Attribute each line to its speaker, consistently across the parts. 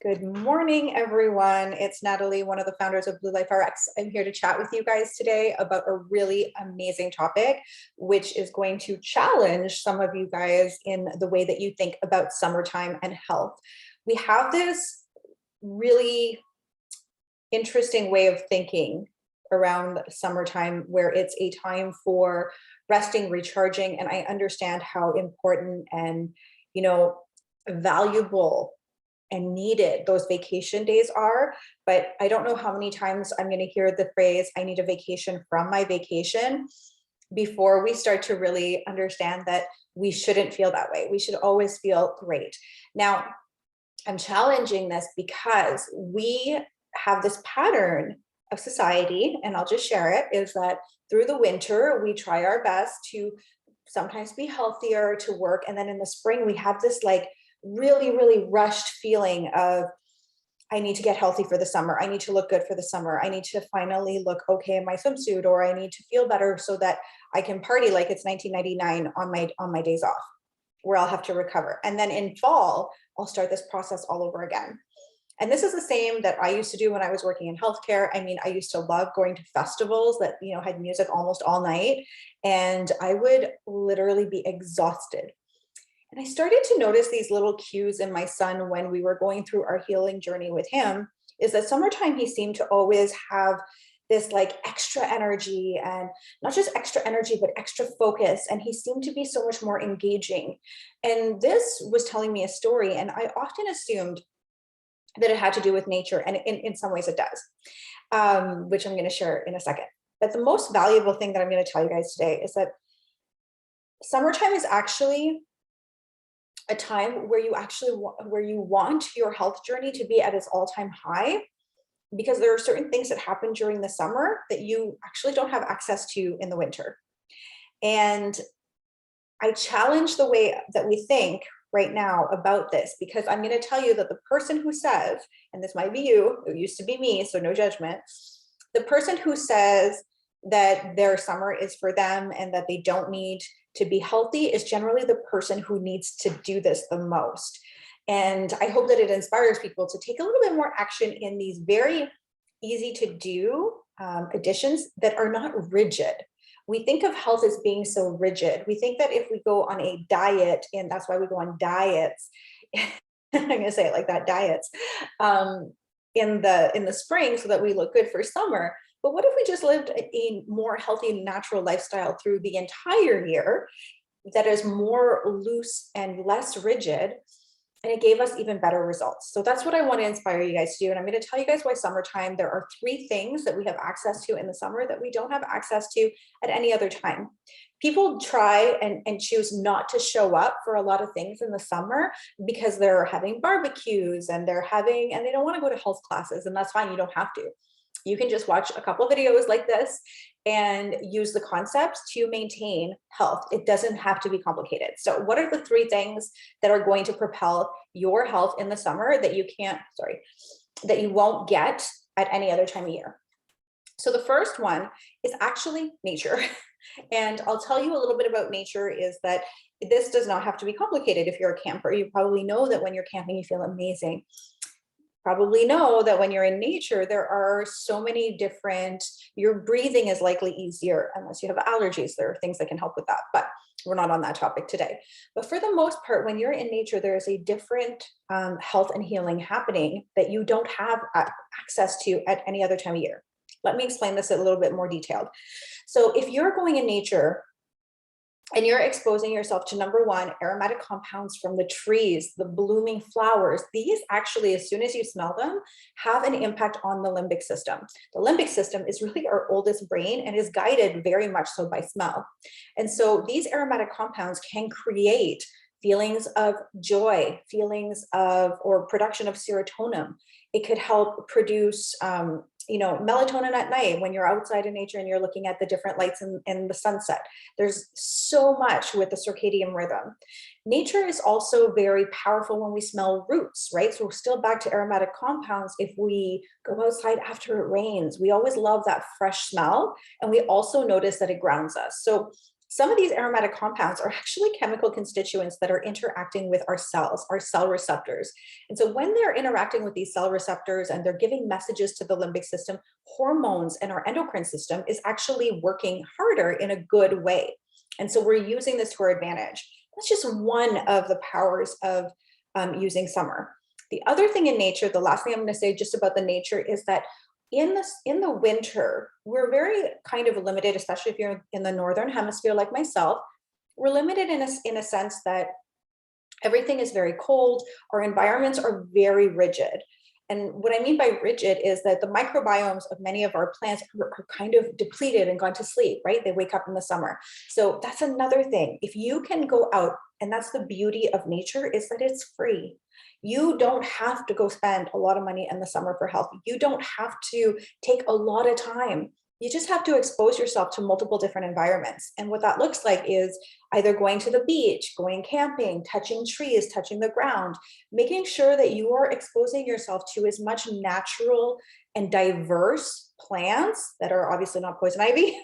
Speaker 1: Good morning, everyone. It's Natalie, one of the founders of Blue Life RX. I'm here to chat with you guys today about a really amazing topic, which is going to challenge some of you guys in the way that you think about summertime and health. We have this really interesting way of thinking around summertime where it's a time for resting, recharging, and I understand how important and, valuable and needed those vacation days are, but I don't know how many times I'm going to hear the phrase, I need a vacation from my vacation, before we start to really understand that we shouldn't feel that way. We should always feel great. Now, I'm challenging this because we have this pattern of society, and I'll just share it, is that through the winter, we try our best to sometimes be healthier, to work, and then in the spring, we have this really rushed feeling of, I need to get healthy for the summer. I need to look good for the summer. I need to finally look okay in my swimsuit, or I need to feel better so that I can party like it's 1999 on my days off, where I'll have to recover. And then in fall, I'll start this process all over again. And this is the same that I used to do when I was working in healthcare. I mean, I used to love going to festivals that, had music almost all night, and I would literally be exhausted. And I started to notice these little cues in my son when we were going through our healing journey with him, is that summertime, he seemed to always have this extra energy, and not just extra energy, but extra focus. And he seemed to be so much more engaging. And this was telling me a story. And I often assumed that it had to do with nature. And in some ways it does, which I'm going to share in a second. But the most valuable thing that I'm going to tell you guys today is that summertime is actually a time where you want your health journey to be at its all-time high, because there are certain things that happen during the summer that you actually don't have access to in the winter. And I challenge the way that we think right now about this, because I'm going to tell you that the person who says, and this might be you, it used to be me, so no judgment, the person who says that their summer is for them and that they don't need to be healthy is generally the person who needs to do this the most. And I hope that it inspires people to take a little bit more action in these very easy to do additions that are not rigid. We think of health as being so rigid. We think that if we go on a diet, and that's why we go on diets, I'm going to say it like that, diets, in the spring so that we look good for summer. But what if we just lived a more healthy, natural lifestyle through the entire year that is more loose and less rigid, and it gave us even better results? So that's what I want to inspire you guys to do. And I'm going to tell you guys why summertime, there are 3 things that we have access to in the summer that we don't have access to at any other time. People try and choose not to show up for a lot of things in the summer because they're having barbecues and they don't want to go to health classes, and that's fine. You don't have to. You can just watch a couple videos like this and use the concepts to maintain health. It doesn't have to be complicated. So what are the 3 things that are going to propel your health in the summer that you won't get at any other time of year? So the first one is actually nature. And I'll tell you a little bit about nature, is that this does not have to be complicated. If you're a camper, you probably know that when you're camping, you feel amazing. Probably know that when you're in nature, there are so many your breathing is likely easier unless you have allergies. There are things that can help with that, but we're not on that topic today. But for the most part, when you're in nature, there is a different health and healing happening that you don't have access to at any other time of year. Let me explain this a little bit more detailed. So if you're going in nature, and you're exposing yourself to, number 1, aromatic compounds from the trees, the blooming flowers. These actually, as soon as you smell them, have an impact on the limbic system. The limbic system is really our oldest brain and is guided very much so by smell. And so these aromatic compounds can create feelings of joy, or production of serotonin. It could help produce melatonin at night when you're outside in nature and you're looking at the different lights in the sunset. There's so much with the circadian rhythm. Nature is also very powerful when we smell roots, right? So we're still back to aromatic compounds. If we go outside after it rains, we always love that fresh smell. And we also notice that it grounds us. So some of these aromatic compounds are actually chemical constituents that are interacting with our cells, our cell receptors. And so when they're interacting with these cell receptors and they're giving messages to the limbic system, hormones and our endocrine system is actually working harder in a good way. And so we're using this to our advantage. That's just one of the powers of using summer. The other thing in nature, the last thing I'm going to say just about the nature is that in the winter, we're very kind of limited, especially if you're in the northern hemisphere like myself. We're limited in a sense that everything is very cold. Our environments are very rigid. And what I mean by rigid is that the microbiomes of many of our plants are kind of depleted and gone to sleep, right? They wake up in the summer. So that's another thing. If you can go out, and that's the beauty of nature, is that it's free. You don't have to go spend a lot of money in the summer for health. You don't have to take a lot of time. You just have to expose yourself to multiple different environments. And what that looks like is either going to the beach, going camping, touching trees, touching the ground, making sure that you are exposing yourself to as much natural and diverse plants that are obviously not poison ivy,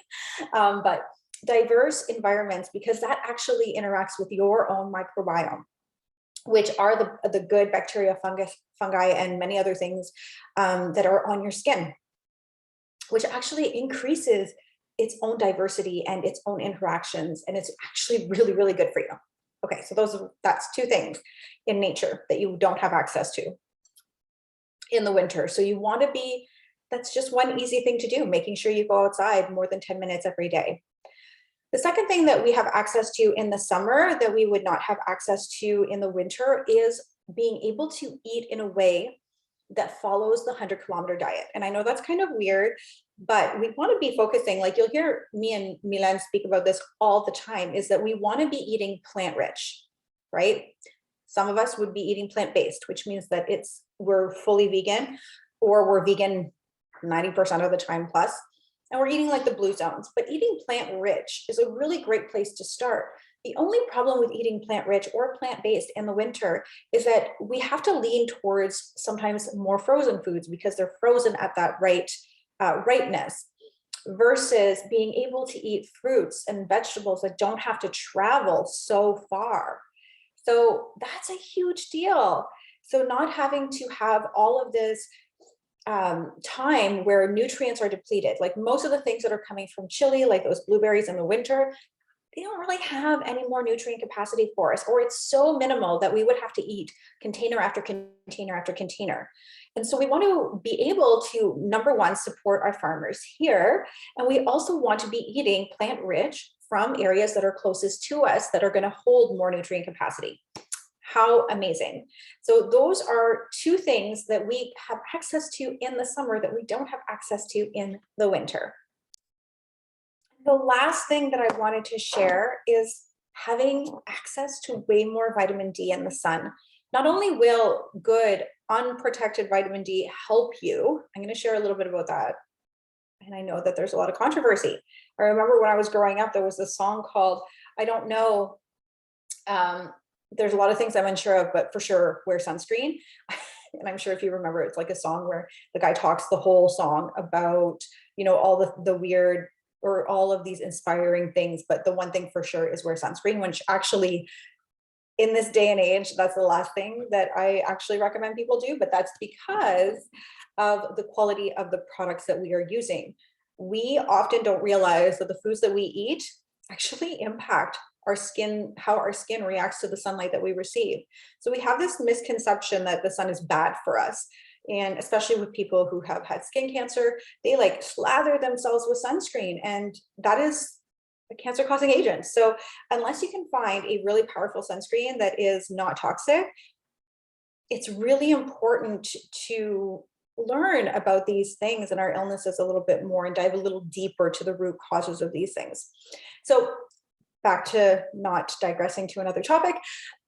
Speaker 1: but diverse environments, because that actually interacts with your own microbiome, which are the good bacteria, fungi, and many other things that are on your skin, which actually increases its own diversity and its own interactions. And it's actually really, really good for you. Okay, so that's two things in nature that you don't have access to in the winter. So you want to that's just one easy thing to do, making sure you go outside more than 10 minutes every day. The second thing that we have access to in the summer that we would not have access to in the winter is being able to eat in a way that follows the 100-kilometer diet. And I know that's kind of weird, but we want to be focusing, like you'll hear me and Milan speak about this all the time, is that we want to be eating plant-rich, right? Some of us would be eating plant-based, which means that we're fully vegan, or we're vegan 90% of the time plus, and we're eating like the blue zones. But eating plant-rich is a really great place to start. The only problem with eating plant-rich or plant-based in the winter is that we have to lean towards sometimes more frozen foods because they're frozen at that ripeness, versus being able to eat fruits and vegetables that don't have to travel so far. So that's a huge deal. So not having to have all of this time where nutrients are depleted, like most of the things that are coming from Chile, like those blueberries in the winter, they don't really have any more nutrient capacity for us, or it's so minimal that we would have to eat container after container after container. And so we want to be able to, number one, support our farmers here. And we also want to be eating plant-rich from areas that are closest to us that are going to hold more nutrient capacity. How amazing. So those are two things that we have access to in the summer that we don't have access to in the winter. The last thing that I wanted to share is having access to way more vitamin D in the sun. Not only will good unprotected vitamin D help you, I'm going to share a little bit about that. And I know that there's a lot of controversy. I remember when I was growing up, there was a song called, I don't know, there's a lot of things I'm unsure of, but for sure, wear sunscreen. And I'm sure if you remember, it's like a song where the guy talks the whole song about, all the weird, or all of these inspiring things. But the one thing for sure is wear sunscreen, which actually in this day and age, that's the last thing that I actually recommend people do. But that's because of the quality of the products that we are using. We often don't realize that the foods that we eat actually impact our skin, how our skin reacts to the sunlight that we receive. So we have this misconception that the sun is bad for us. And especially with people who have had skin cancer, they like slather themselves with sunscreen, and that is a cancer causing agent. So unless you can find a really powerful sunscreen that is not toxic, it's really important to learn about these things and our illnesses a little bit more and dive a little deeper to the root causes of these things. So back to not digressing to another topic.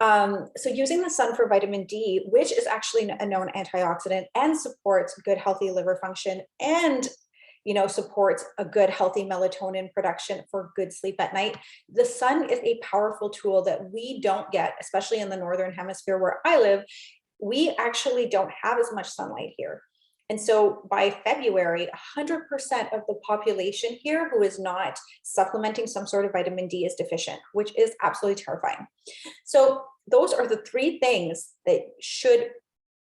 Speaker 1: So using the sun for vitamin D, which is actually a known antioxidant and supports good, healthy liver function and supports a good, healthy melatonin production for good sleep at night. The sun is a powerful tool that we don't get, especially in the Northern Hemisphere where I live. We actually don't have as much sunlight here. And so by February, 100% of the population here who is not supplementing some sort of vitamin D is deficient, which is absolutely terrifying. So those are the 3 things that should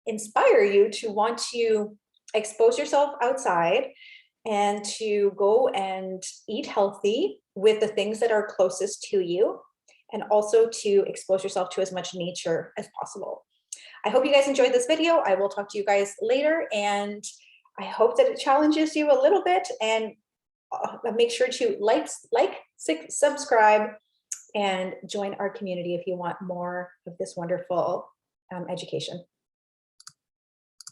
Speaker 1: inspire you to want to expose yourself outside and to go and eat healthy with the things that are closest to you, and also to expose yourself to as much nature as possible. I hope you guys enjoyed this video. I will talk to you guys later, and I hope that it challenges you a little bit, and make sure to like, subscribe, and join our community if you want more of this wonderful education.